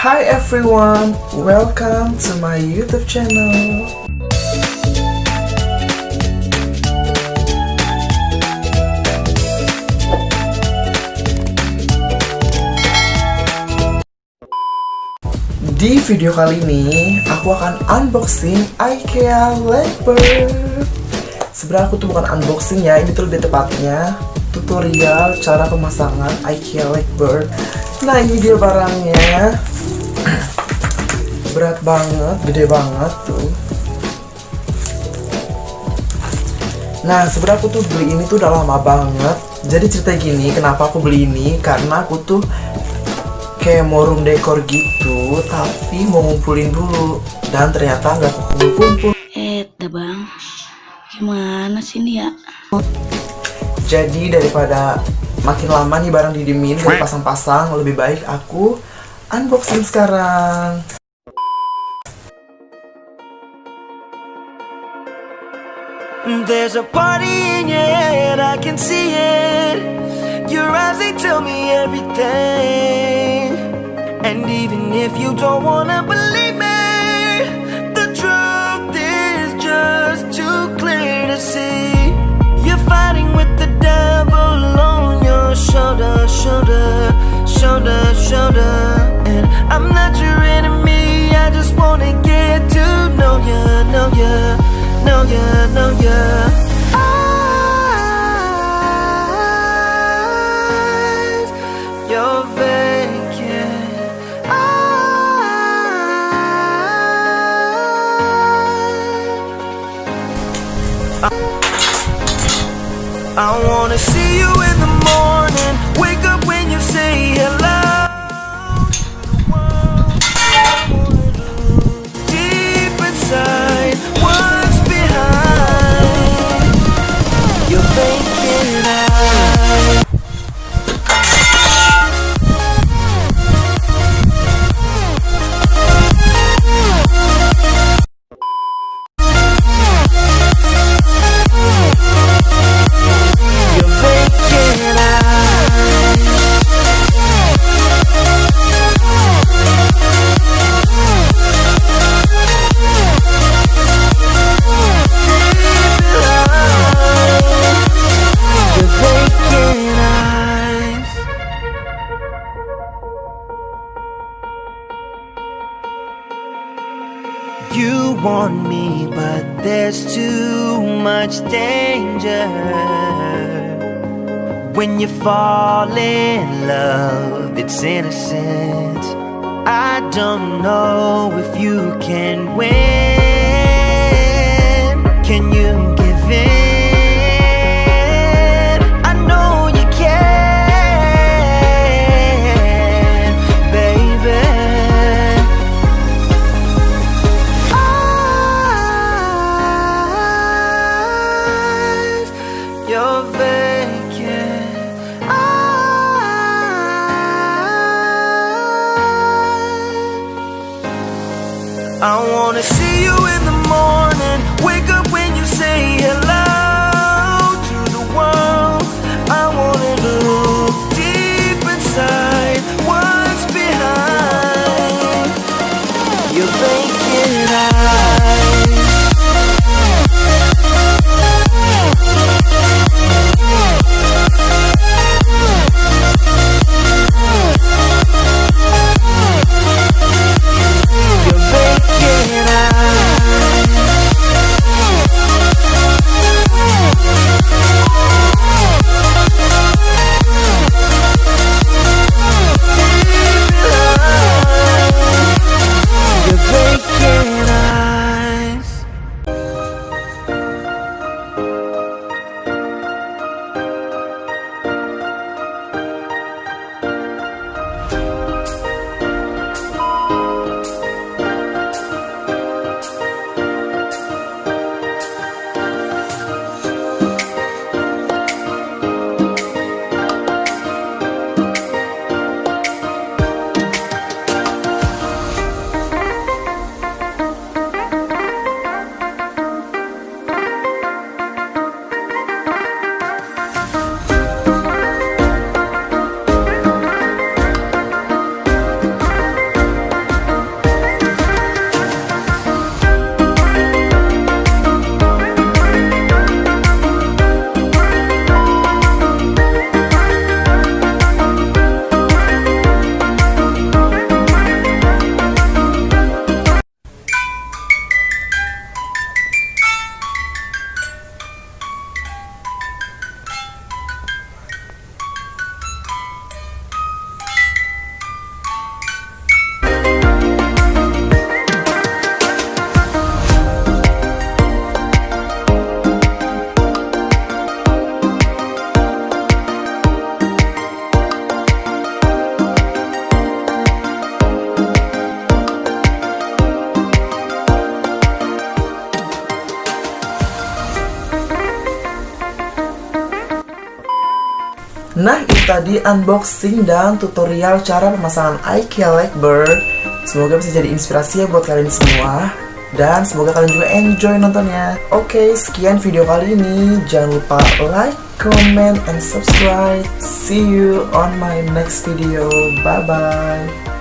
Hi everyone, welcome to my YouTube channel. Di video kali ini, aku akan unboxing IKEA LERBEG. Sebenarnya aku tuh bukan unboxing ya, ini tuh lebih tepatnya tutorial cara pemasangan IKEA LERBEG. Nah, ini dia barangnya. Berat banget, gede banget tuh. Nah, sebenarnya aku tuh beli ini tuh udah lama banget. Jadi cerita gini, kenapa aku beli ini? Karena aku tuh kayak mau room decor gitu, tapi mau ngumpulin dulu. Dan ternyata nggak kumpul-kumpul. Bang, gimana sih ini ya? Jadi daripada makin lama nih barang didiemin dan pasang-pasang, lebih baik aku unboxing sekarang. There's a party in your head, I can see it. Your eyes, they tell me everything. And even if you don't wanna believe me, the truth is just too clear to see. You're fighting with the devil on your shoulder, shoulder, shoulder, shoulder. And I'm not your enemy, I just wanna get to know ya, know ya, know ya, know ya. Eyes, you're vacant. I wanna see you in the morning, wake up when you say hello. Deep inside, what's behind your vacant eyes? Your vacant eyes. Your vacant eyes. You want me, but there's too much danger. When you fall in love, it's innocent. I don't know if you can win. Can you give in? I know you can, baby. Eyes, you're vacant. I wanna see Nah, itu tadi unboxing dan tutorial cara pemasangan IKEA LERBEG. Semoga bisa jadi inspirasi ya buat kalian semua. Dan semoga kalian juga enjoy nontonnya. Oke, sekian video kali ini. Jangan lupa like, comment, and subscribe. See you on my next video. Bye-bye.